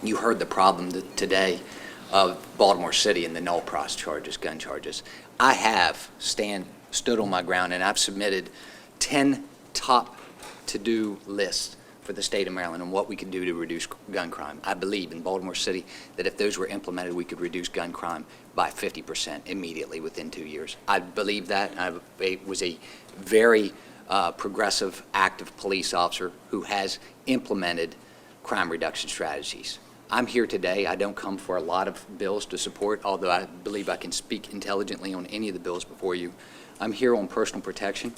You heard the problem today of Baltimore City and the null pros charges, gun charges. I have stood on my ground, and I've submitted 10 top to-do lists for the state of Maryland on what we can do to reduce gun crime. I believe in Baltimore City that if those were implemented, we could reduce gun crime by 50% immediately within 2 years. I believe that. I was a very progressive, active police officer who has implemented crime reduction strategies. I'm here today. I don't come for a lot of bills to support, although I believe I can speak intelligently on any of the bills before you. I'm here on personal protection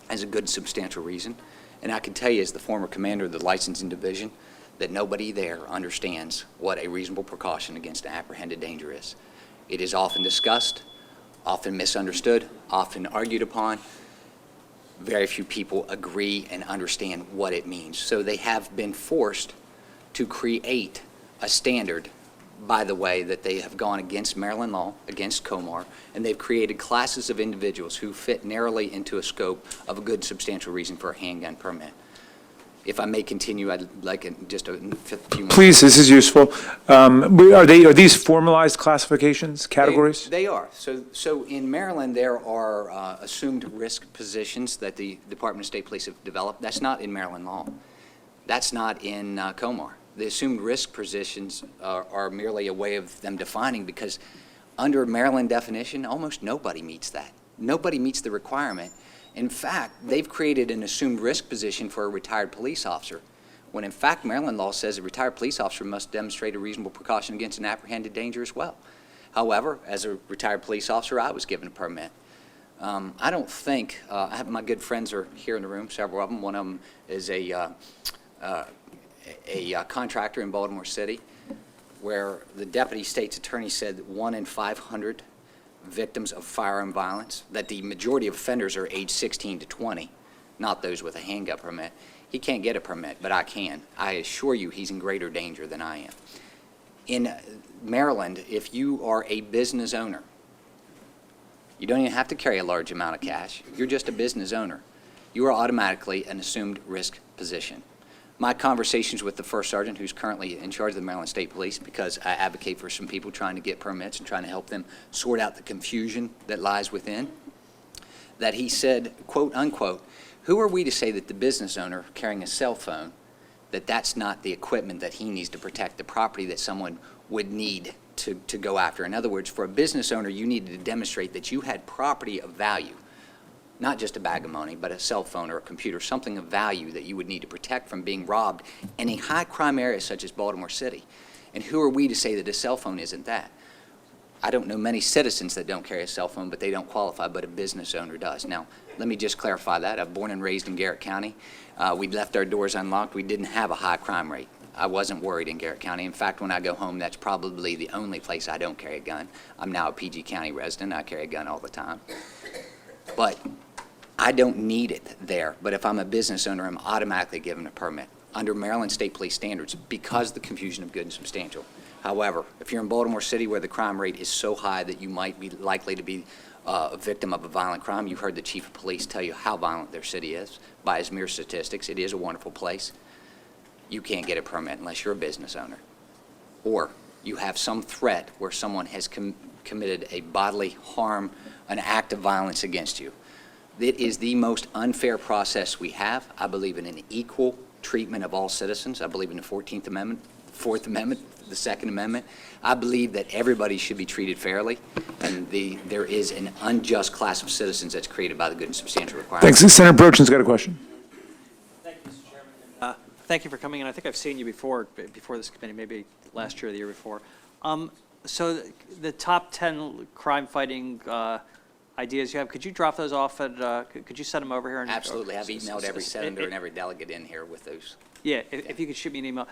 as a good substantial reason. And I can tell you, as the former commander of the licensing division, that nobody there understands what a reasonable precaution against an apprehended danger is. It is often discussed, often misunderstood, often argued upon. Very few people agree and understand what it means. So they have been forced to create a standard, by the way, that they have gone against Maryland law, against COMAR, and they've created classes of individuals who fit narrowly into a scope of a good substantial reason for a handgun permit. If I may continue, I'd like just a few more. Please, this is useful. Are these formalized classifications, categories? They are. So in Maryland, there are assumed risk positions that the Department of State Police have developed. That's not in Maryland law. That's not in COMAR. The assumed risk positions are merely a way of them defining, because under Maryland definition, almost nobody meets that. Nobody meets the requirement. In fact, they've created an assumed risk position for a retired police officer, when in fact Maryland law says a retired police officer must demonstrate a reasonable precaution against an apprehended danger as well. However, as a retired police officer, I was given a permit. I don't think, I have my good friends are here in the room, several of them. One of them is a contractor in Baltimore City, where the deputy state's attorney said that 1 in 500 victims of firearm violence, that the majority of offenders are age 16 to 20, not those with a handgun permit. He can't get a permit, but I can. I assure you he's in greater danger than I am. In Maryland, if you are a business owner, you don't even have to carry a large amount of cash. You're just a business owner. You are automatically an assumed risk position. My conversations with the first sergeant, who's currently in charge of the Maryland State Police, because I advocate for some people trying to get permits and trying to help them sort out the confusion that lies within, that he said, quote unquote, who are we to say that the business owner carrying a cell phone, that that's not the equipment that he needs to protect the property that someone would need to go after? In other words, for a business owner, you needed to demonstrate that you had property of value, not just a bag of money, but a cell phone or a computer, something of value that you would need to protect from being robbed in a high crime area such as Baltimore City. And who are we to say that a cell phone isn't that? I don't know many citizens that don't carry a cell phone, but they don't qualify, but a business owner does. Now, let me just clarify that. I'm born and raised in Garrett County. We left our doors unlocked. We didn't have a high crime rate. I wasn't worried in Garrett County. In fact, when I go home, that's probably the only place I don't carry a gun. I'm now a PG County resident. I carry a gun all the time. But I don't need it there, but if I'm a business owner, I'm automatically given a permit under Maryland State Police standards because of the confusion of good and substantial. However, if you're in Baltimore City where the crime rate is so high that you might be likely to be a victim of a violent crime, you've heard the chief of police tell you how violent their city is by his mere statistics. It is a wonderful place. You can't get a permit unless you're a business owner, or you have some threat where someone has committed a bodily harm, an act of violence against you. It is the most unfair process we have. I believe in an equal treatment of all citizens. I believe in the 14th Amendment, the 4th Amendment, the 2nd Amendment. I believe that everybody should be treated fairly, and there is an unjust class of citizens that's created by the good and substantial requirements. Thanks. Senator Brochen's got a question. Thank you, Mr. Chairman. Thank you for coming in. I think I've seen you before this committee, maybe last year or the year before. So the top 10 crime-fighting ideas you have, could you drop those off and could you send them over here? And, absolutely. I've emailed every senator and every delegate in here with those. Yeah, if you could shoot me an email.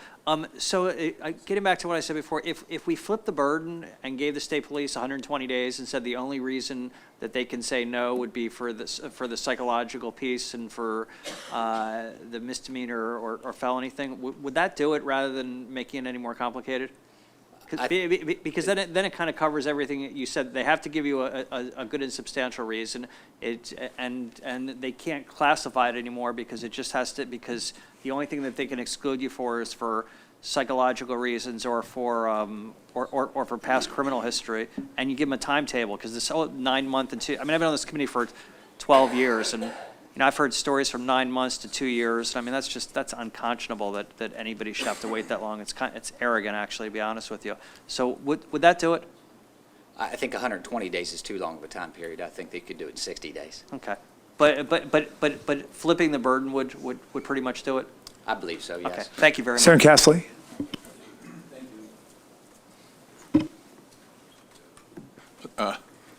Getting back to what I said before, if we flip the burden and gave the state police 120 days and said the only reason that they can say no would be for the psychological piece and for the misdemeanor or felony thing, would that do it rather than making it any more complicated? Because then it kind of covers everything you said. They have to give you a good and substantial reason, and they can't classify it anymore because it just has to, because the only thing that they can exclude you for is for psychological reasons or for past criminal history, and you give them a timetable, because this whole 9 month and two, I mean, I've been on this committee for 12 years, and, I've heard stories from 9 months to 2 years. I mean, that's unconscionable that anybody should have to wait that long. It's arrogant, actually, to be honest with you. So would that do it? I think 120 days is too long of a time period. I think they could do it in 60 days. Okay. But flipping the burden would pretty much do it? I believe so, yes. Okay, thank you very much. Senator Castley?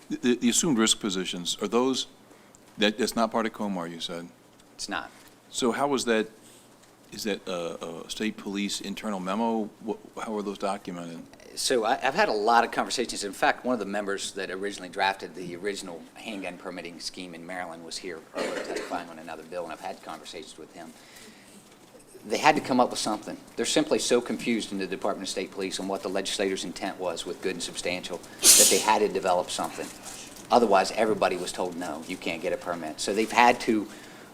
The assumed risk positions, are those, that's not part of COMAR, you said? It's not. So how was that, is that a state police internal memo? How are those documented? So I've had a lot of conversations. In fact, one of the members that originally drafted the original handgun permitting scheme in Maryland was here testifying on another bill, and I've had conversations with him. They had to come up with something. They're simply so confused in the Department of State Police on what the legislator's intent was with good and substantial that they had to develop something. Otherwise, everybody was told, no, you can't get a permit. So they've had to,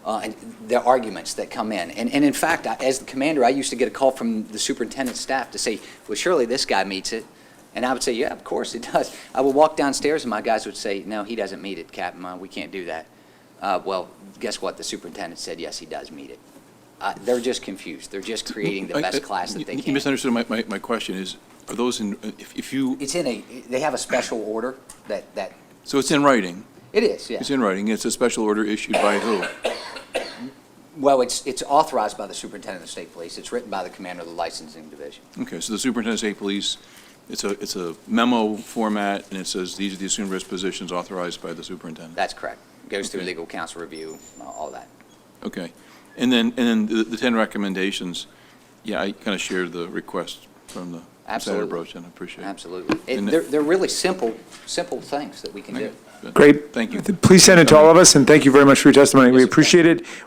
and there are arguments that come in. And in fact, as the commander, I used to get a call from the superintendent's staff to say, well, surely this guy meets it. And I would say, yeah, of course it does. I would walk downstairs and my guys would say, no, he doesn't meet it, Captain. We can't do that. Well, guess what? The superintendent said, yes, he does meet it. They're just confused. They're just creating the best class that they You can. misunderstood my question is, are those in, if you, It's they have a special order that, so it's in writing? it is, yeah. It's in writing, it's a special order issued by who? Well, it's authorized by the superintendent of the state police. It's written by the commander of the licensing division. Okay, so the superintendent of state police, it's a memo format, and it says these are the assumed risk positions authorized by the superintendent? That's correct. Goes through Okay. legal counsel review, all that. Okay. And then the 10 recommendations, yeah, I kind of shared the request from the Senator Absolutely. Broach, and I appreciate it. Absolutely. And They're really simple things that we can do. Okay, good. Great. Thank you. Please send it to all of us, and thank you very much for your testimony. We appreciate it.